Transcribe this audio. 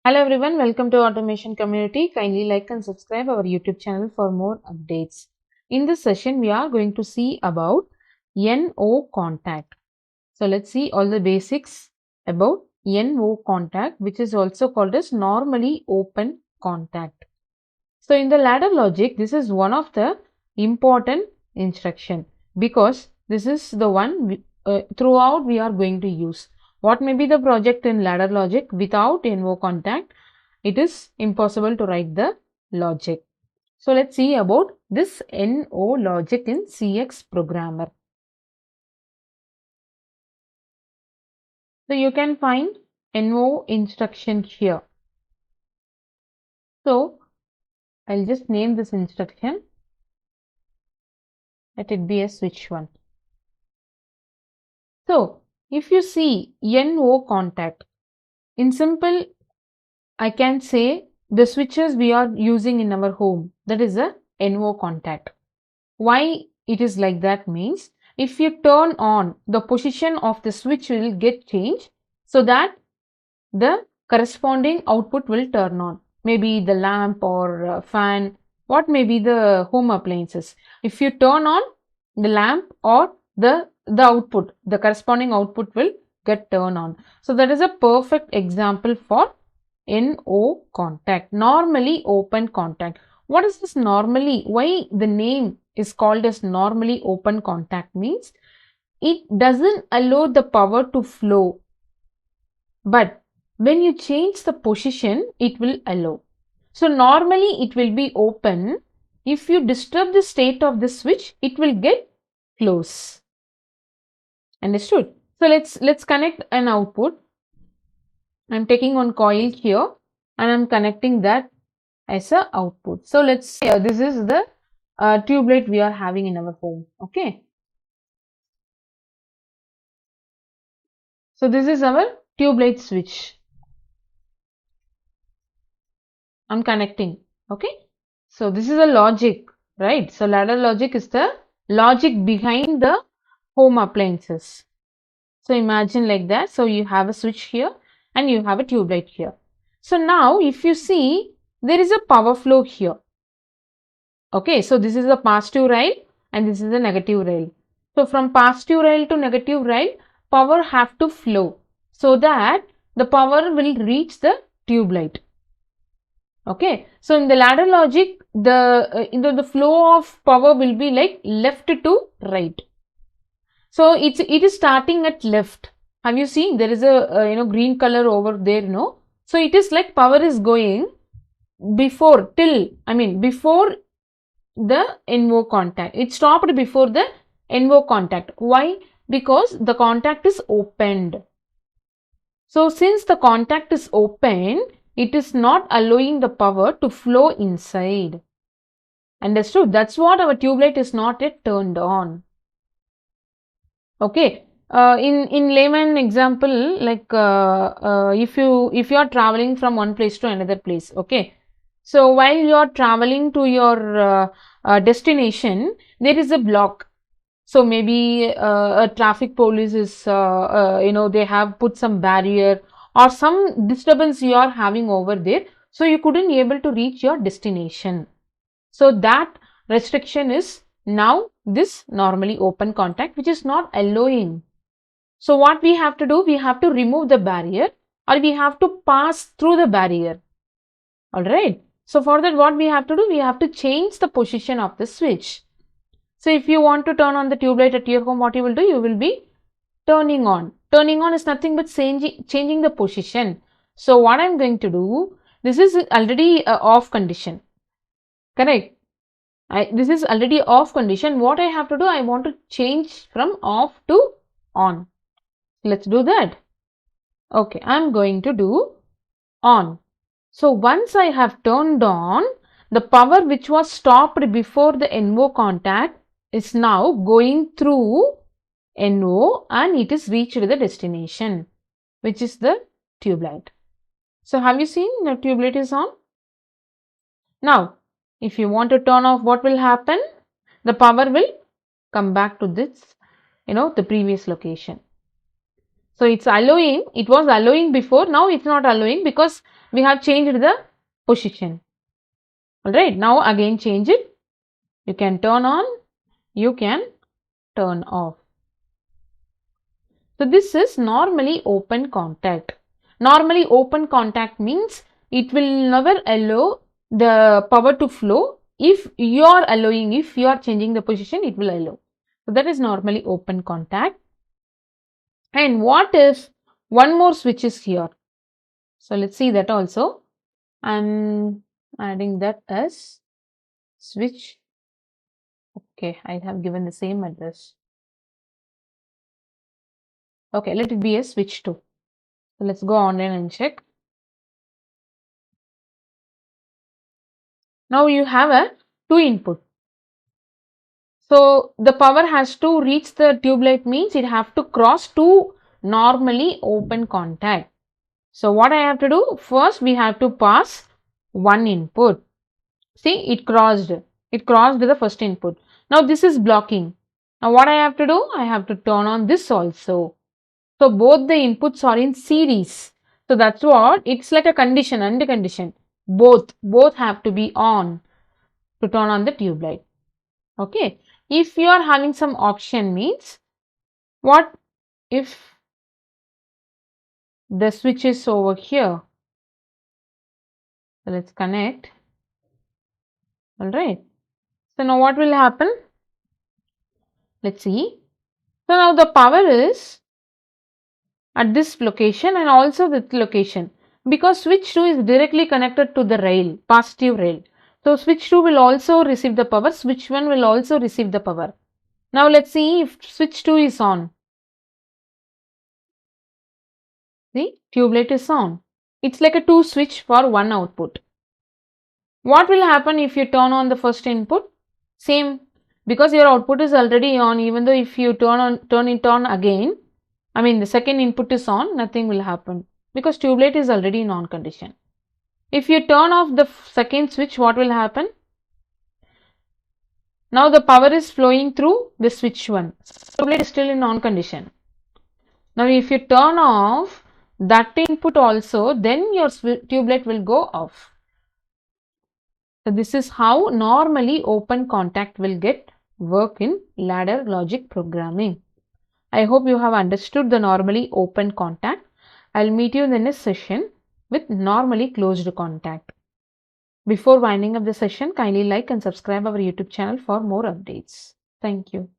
Hello everyone, welcome to Automation Community. Kindly like and subscribe our YouTube channel for more updates. In this session, we are going to see about NO contact. So let's see all the basics about NO contact, which is also called as normally open contact. So in the ladder logic, this is one of the important instruction because this is the one throughout we are going to use. What may be the project in ladder logic without NO contact? It is impossible to write the logic. So let's see about this NO logic in CX programmer. So you can find NO instruction here. So I'll just name this instruction. Let it be a switch one. So if you see NO contact, in simple, I can say the switches we are using in our home, that is a NO contact. Why it is like that means, if you turn on, the position of the switch will get changed so that the corresponding output will turn on. Maybe the lamp or fan, what may be the home appliances. If you turn on the lamp or the output, the corresponding output will get turned on. So that is a perfect example for NO contact, normally open contact. What is this normally? Why the name is called as normally open contact means it doesn't allow the power to flow, but when you change the position, it will allow. So normally it will be open. If you disturb the state of the switch, it will get close. Understood? So let's connect an output. I'm taking one coil here and I'm connecting that as a output. So let's say this is the tube light we are having in our home. Okay. So this is our tube light switch. I'm connecting. Okay. So this is a logic, right? So ladder logic is the logic behind the home appliances. So imagine like that. So you have a switch here and you have a tube light here. So now if you see, there is a power flow here. Okay, so this is a positive rail and this is a negative rail. So from positive rail to negative rail, power have to flow so that the power will reach the tube light. Okay, so in the ladder logic, the flow of power will be like left to right. So it is starting at left. Have you seen there is a green color over there? No. So it is like power is going before before the NO contact. It stopped before the NO contact. Why? Because the contact is opened. So since the contact is open, it is not allowing the power to flow inside. Understood? That's what our tube light is not yet turned on. Okay. In layman example, like if you are traveling from one place to another place, okay. So while you are traveling to your destination, there is a block. So maybe a traffic police is they have put some barrier or some disturbance you are having over there. So you couldn't be able to reach your destination. So that restriction is now this normally open contact, which is not allowing. So what we have to do, we have to remove the barrier or we have to pass through the barrier. Alright. So for that what we have to do, we have to change the position of the switch. So if you want to turn on the tube light at your home, what you will do, you will be turning on. Turning on is nothing but changing the position. So what I am going to do, this is already off condition. Correct. This is already off condition. What I have to do, I want to change from off to on. Let's do that. Okay, I'm going to do on. So once I have turned on, the power which was stopped before the NO contact is now going through NO and it is reached the destination, which is the tube light. So have you seen the tube light is on? Now, if you want to turn off, what will happen? The power will come back to this, the previous location. So it's allowing, it was allowing before, now it's not allowing because we have changed the position. Alright, now again change it. You can turn on, you can turn off. So this is normally open contact. Normally open contact means it will never allow the power to flow. If you are allowing, if you are changing the position, it will allow. So that is normally open contact. And what if one more switch is here? So let's see that also. I'm adding that as switch. Okay, I have given the same address. Okay, let it be a switch 2. So let's go online and check. Now you have a 2 input. So the power has to reach the tube light means it have to cross 2 normally open contact. So what I have to do? First we have to pass one input. See, it crossed the first input. Now this is blocking. Now what I have to do? I have to turn on this also. So both the inputs are in series. So that's what, it's like a condition, under condition. Both have to be on to turn on the tube light. Okay. If you are having some option means, what if the switch is over here? So let's connect. Alright. So now what will happen? Let's see. So now the power is at this location and also this location, because switch 2 is directly connected to the rail, positive rail. So switch 2 will also receive the power, switch 1 will also receive the power. Now let's see if switch 2 is on. See, tube light is on. It's like a 2 switch for 1 output. What will happen if you turn on the first input? Same, because your output is already on, even though if you turn it on again, I mean the second input is on, nothing will happen because tube light is already in on condition. If you turn off the second switch, what will happen? Now the power is flowing through the switch 1. Tube light is still in on condition. Now if you turn off that input also, then your tube light will go off. So this is how normally open contact will get work in ladder logic programming. I hope you have understood the normally open contact. I'll meet you in the next session with normally closed contact. Before winding up the session, kindly like and subscribe our YouTube channel for more updates. Thank you.